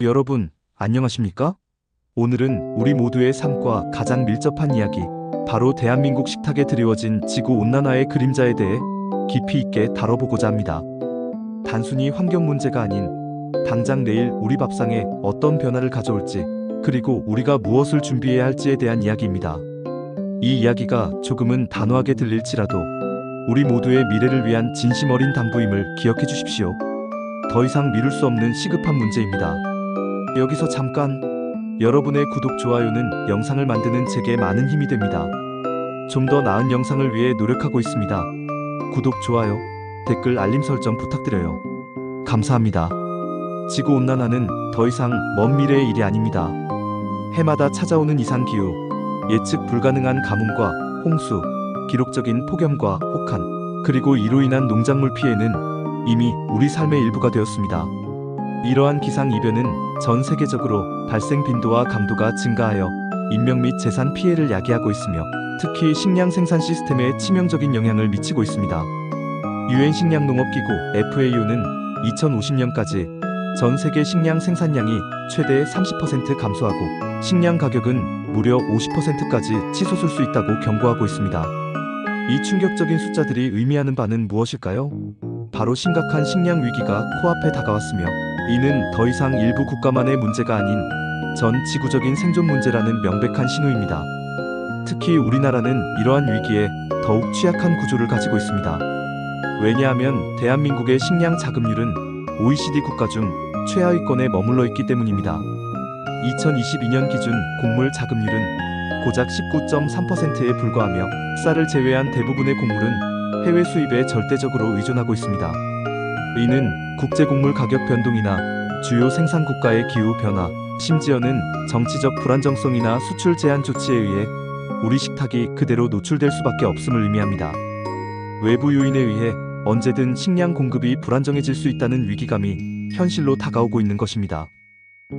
여러분, 안녕하십니까? 오늘은 우리 모두의 삶과 가장 밀접한 이야기, 바로 대한민국 식탁에 드리워진 지구온난화의 그림자에 대해 깊이 있게 다뤄보고자 합니다. 단순히 환경 문제가 아닌 당장 내일 우리 밥상에 어떤 변화를 가져올지, 그리고 우리가 무엇을 준비해야 할지에 대한 이야기입니다. 이 이야기가 조금은 단호하게 들릴지라도 우리 모두의 미래를 위한 진심 어린 당부임을 기억해 주십시오. 더 이상 미룰 수 없는 시급한 문제입니다. 여기서 잠깐, 여러분의 구독, 좋아요는 영상을 만드는 제게 많은 힘이 됩니다. 좀 더 나은 영상을 위해 노력하고 있습니다. 구독, 좋아요, 댓글, 알림 설정 부탁드려요. 감사합니다. 지구온난화는 더 이상 먼 미래의 일이 아닙니다. 해마다 찾아오는 이상기후, 예측 불가능한 가뭄과 홍수, 기록적인 폭염과 혹한, 그리고 이로 인한 농작물 피해는 이미 우리 삶의 일부가 되었습니다. 이러한 기상이변은 전 세계적으로 발생 빈도와 강도가 증가하여 인명 및 재산 피해를 야기하고 있으며, 특히 식량 생산 시스템에 치명적인 영향을 미치고 있습니다. 유엔 식량농업기구 FAO는 2050년까지 전 세계 식량 생산량이 최대 30% 감소하고 식량 가격은 무려 50%까지 치솟을 수 있다고 경고하고 있습니다. 이 충격적인 숫자들이 의미하는 바는 무엇일까요? 바로 심각한 식량 위기가 코앞에 다가왔으며, 이는 더 이상 일부 국가만의 문제가 아닌 전 지구적인 생존 문제라는 명백한 신호입니다. 특히 우리나라는 이러한 위기에 더욱 취약한 구조를 가지고 있습니다. 왜냐하면 대한민국의 식량 자급률은 OECD 국가 중 최하위권에 머물러 있기 때문입니다. 2022년 기준 곡물 자급률은 고작 19.3%에 불과하며, 쌀을 제외한 대부분의 곡물은 해외 수입에 절대적으로 의존하고 있습니다. 이는 국제곡물 가격 변동이나 주요 생산 국가의 기후 변화, 심지어는 정치적 불안정성이나 수출 제한 조치에 의해 우리 식탁이 그대로 노출될 수밖에 없음을 의미합니다. 외부 요인에 의해 언제든 식량 공급이 불안정해질 수 있다는 위기감이 현실로 다가오고 있는 것입니다.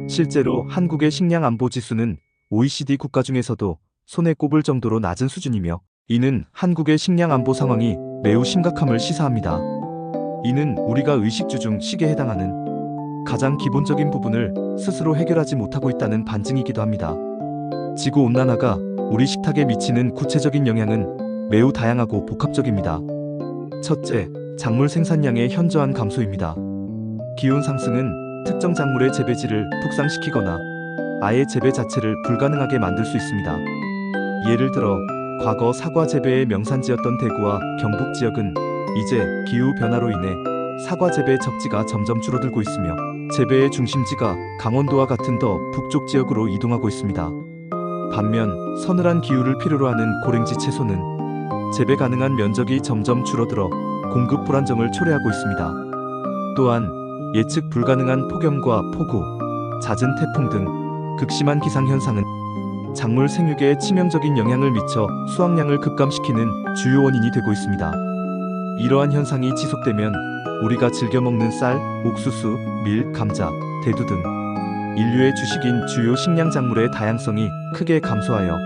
실제로 한국의 식량 안보 지수는 OECD 국가 중에서도 손에 꼽을 정도로 낮은 수준이며, 이는 한국의 식량 안보 상황이 매우 심각함을 시사합니다. 이는 우리가 의식주 중 식에 해당하는 가장 기본적인 부분을 스스로 해결하지 못하고 있다는 반증이기도 합니다. 지구온난화가 우리 식탁에 미치는 구체적인 영향은 매우 다양하고 복합적입니다. 첫째, 작물 생산량의 현저한 감소입니다. 기온 상승은 특정 작물의 재배지를 북상시키거나 아예 재배 자체를 불가능하게 만들 수 있습니다. 예를 들어 과거 사과 재배의 명산지였던 대구와 경북 지역은 이제 기후 변화로 인해 사과 재배 적지가 점점 줄어들고 있으며, 재배의 중심지가 강원도와 같은 더 북쪽 지역으로 이동하고 있습니다. 반면 서늘한 기후를 필요로 하는 고랭지 채소는 재배 가능한 면적이 점점 줄어들어 공급 불안정을 초래하고 있습니다. 또한 예측 불가능한 폭염과 폭우, 잦은 태풍 등 극심한 기상현상은 작물 생육에 치명적인 영향을 미쳐 수확량을 급감시키는 주요 원인이 되고 있습니다. 이러한 현상이 지속되면 우리가 즐겨 먹는 쌀, 옥수수, 밀, 감자, 대두 등 인류의 주식인 주요 식량 작물의 다양성이 크게 감소하여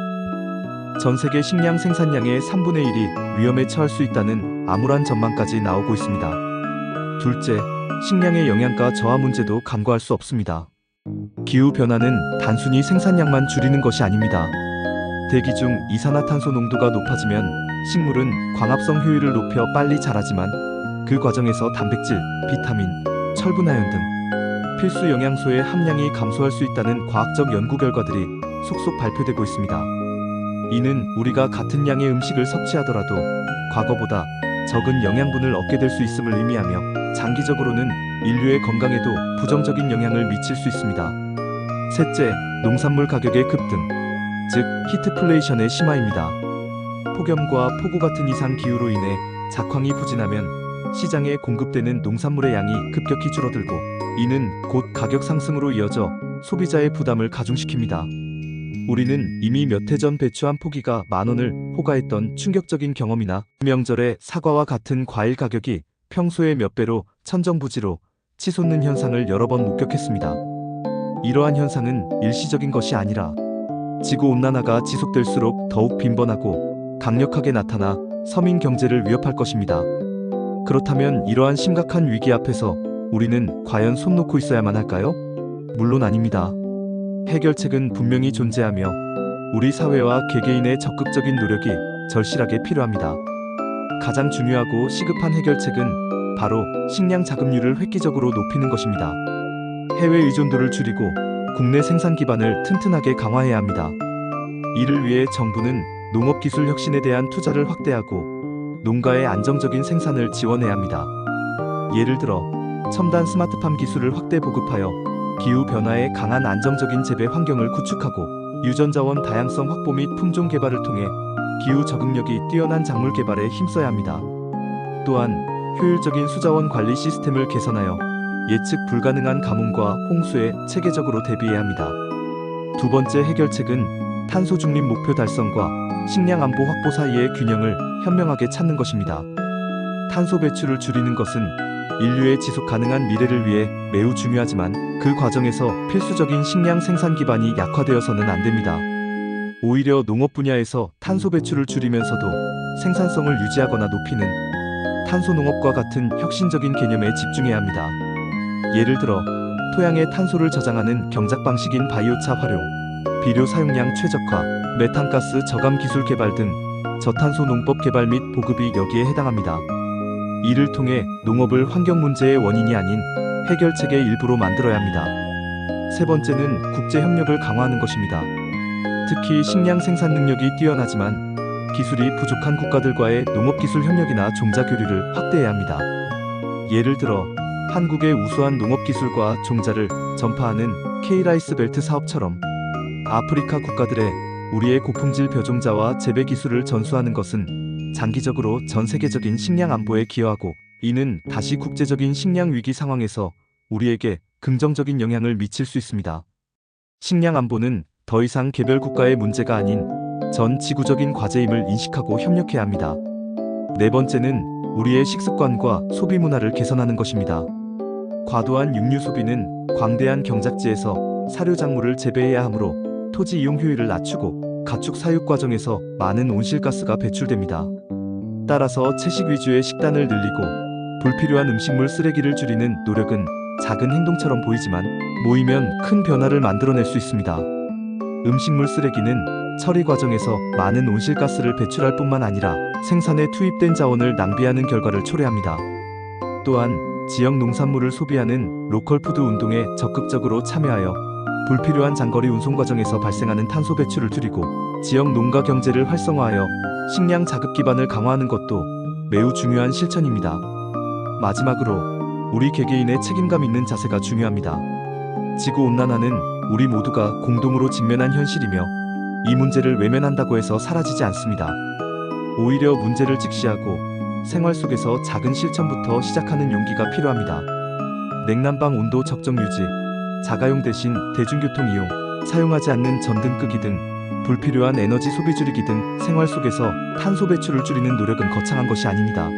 전 세계 식량 생산량의 3분의 1이 위험에 처할 수 있다는 암울한 전망까지 나오고 있습니다. 둘째, 식량의 영양가 저하 문제도 간과할 수 없습니다. 기후변화는 단순히 생산량만 줄이는 것이 아닙니다. 대기 중 이산화탄소 농도가 높아지면 식물은 광합성 효율을 높여 빨리 자라지만, 그 과정에서 단백질, 비타민, 철분하연 등 필수 영양소의 함량이 감소할 수 있다는 과학적 연구 결과들이 속속 발표되고 있습니다. 이는 우리가 같은 양의 음식을 섭취하더라도 과거보다 적은 영양분을 얻게 될 수 있음을 의미하며, 장기적으로는 인류의 건강에도 부정적인 영향을 미칠 수 있습니다. 셋째, 농산물 가격의 급등, 즉 히트플레이션의 심화입니다. 폭염과 폭우 같은 이상 기후로 인해 작황이 부진하면 시장에 공급되는 농산물의 양이 급격히 줄어들고, 이는 곧 가격 상승으로 이어져 소비자의 부담을 가중시킵니다. 우리는 이미 몇 해 전 배추 한 포기가 10,000원을 호가했던 충격적인 경험이나, 명절에 사과와 같은 과일 가격이 평소의 몇 배로 천정부지로 치솟는 현상을 여러 번 목격했습니다. 이러한 현상은 일시적인 것이 아니라 지구온난화가 지속될수록 더욱 빈번하고 강력하게 나타나 서민 경제를 위협할 것입니다. 그렇다면 이러한 심각한 위기 앞에서 우리는 과연 손 놓고 있어야만 할까요? 물론 아닙니다. 해결책은 분명히 존재하며 우리 사회와 개개인의 적극적인 노력이 절실하게 필요합니다. 가장 중요하고 시급한 해결책은 바로 식량 자급률을 획기적으로 높이는 것입니다. 해외 의존도를 줄이고 국내 생산 기반을 튼튼하게 강화해야 합니다. 이를 위해 정부는 농업기술 혁신에 대한 투자를 확대하고 농가의 안정적인 생산을 지원해야 합니다. 예를 들어 첨단 스마트팜 기술을 확대 보급하여 기후변화에 강한 안정적인 재배 환경을 구축하고 유전자원 다양성 확보 및 품종 개발을 통해 기후 적응력이 뛰어난 작물 개발에 힘써야 합니다. 또한 효율적인 수자원 관리 시스템을 개선하여 예측 불가능한 가뭄과 홍수에 체계적으로 대비해야 합니다. 두 번째 해결책은 탄소 중립 목표 달성과 식량 안보 확보 사이의 균형을 현명하게 찾는 것입니다. 탄소 배출을 줄이는 것은 인류의 지속 가능한 미래를 위해 매우 중요하지만 그 과정에서 필수적인 식량 생산 기반이 약화되어서는 안 됩니다. 오히려 농업 분야에서 탄소 배출을 줄이면서도 생산성을 유지하거나 높이는 탄소 농업과 같은 혁신적인 개념에 집중해야 합니다. 예를 들어 토양에 탄소를 저장하는 경작 방식인 바이오차 활용, 비료 사용량 최적화, 메탄가스 저감 기술 개발 등 저탄소 농법 개발 및 보급이 여기에 해당합니다. 이를 통해 농업을 환경 문제의 원인이 아닌 해결책의 일부로 만들어야 합니다. 세 번째는 국제 협력을 강화하는 것입니다. 특히 식량 생산 능력이 뛰어나지만 기술이 부족한 국가들과의 농업기술 협력이나 종자 교류를 확대해야 합니다. 예를 들어 한국의 우수한 농업기술과 종자를 전파하는 K-라이스 벨트 사업처럼 아프리카 국가들의 우리의 고품질 벼종자와 재배 기술을 전수하는 것은 장기적으로 전 세계적인 식량 안보에 기여하고 이는 다시 국제적인 식량 위기 상황에서 우리에게 긍정적인 영향을 미칠 수 있습니다. 식량 안보는 더 이상 개별 국가의 문제가 아닌 전 지구적인 과제임을 인식하고 협력해야 합니다. 네 번째는 우리의 식습관과 소비 문화를 개선하는 것입니다. 과도한 육류 소비는 광대한 경작지에서 사료 작물을 재배해야 하므로 토지 이용 효율을 낮추고 가축 사육 과정에서 많은 온실가스가 배출됩니다. 따라서 채식 위주의 식단을 늘리고 불필요한 음식물 쓰레기를 줄이는 노력은 작은 행동처럼 보이지만 모이면 큰 변화를 만들어낼 수 있습니다. 음식물 쓰레기는 처리 과정에서 많은 온실가스를 배출할 뿐만 아니라 생산에 투입된 자원을 낭비하는 결과를 초래합니다. 또한 지역 농산물을 소비하는 로컬푸드 운동에 적극적으로 참여하여 불필요한 장거리 운송 과정에서 발생하는 탄소 배출을 줄이고 지역 농가 경제를 활성화하여 식량 자급 기반을 강화하는 것도 매우 중요한 실천입니다. 마지막으로 우리 개개인의 책임감 있는 자세가 중요합니다. 지구온난화는 우리 모두가 공동으로 직면한 현실이며 이 문제를 외면한다고 해서 사라지지 않습니다. 오히려 문제를 직시하고 생활 속에서 작은 실천부터 시작하는 용기가 필요합니다. 냉난방 온도 적정 유지, 자가용 대신 대중교통 이용, 사용하지 않는 전등 끄기 등 불필요한 에너지 소비 줄이기 등 생활 속에서 탄소 배출을 줄이는 노력은 거창한 것이 아닙니다.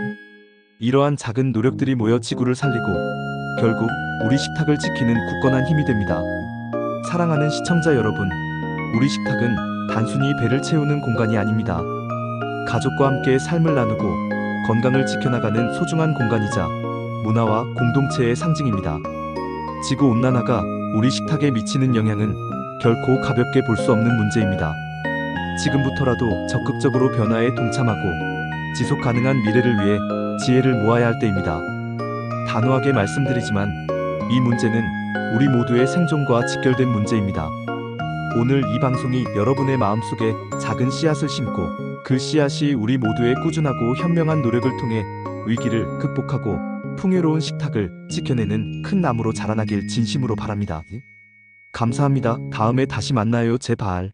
이러한 작은 노력들이 모여 지구를 살리고 결국 우리 식탁을 지키는 굳건한 힘이 됩니다. 사랑하는 시청자 여러분, 우리 식탁은 단순히 배를 채우는 공간이 아닙니다. 가족과 함께 삶을 나누고 건강을 지켜나가는 소중한 공간이자 문화와 공동체의 상징입니다. 지구온난화가 우리 식탁에 미치는 영향은 결코 가볍게 볼 수 없는 문제입니다. 지금부터라도 적극적으로 변화에 동참하고 지속 가능한 미래를 위해 지혜를 모아야 할 때입니다. 단호하게 말씀드리지만 이 문제는 우리 모두의 생존과 직결된 문제입니다. 오늘 이 방송이 여러분의 마음속에 작은 씨앗을 심고 그 씨앗이 우리 모두의 꾸준하고 현명한 노력을 통해 위기를 극복하고 풍요로운 식탁을 지켜내는 큰 나무로 자라나길 진심으로 바랍니다. 감사합니다. 다음에 다시 만나요. 제발.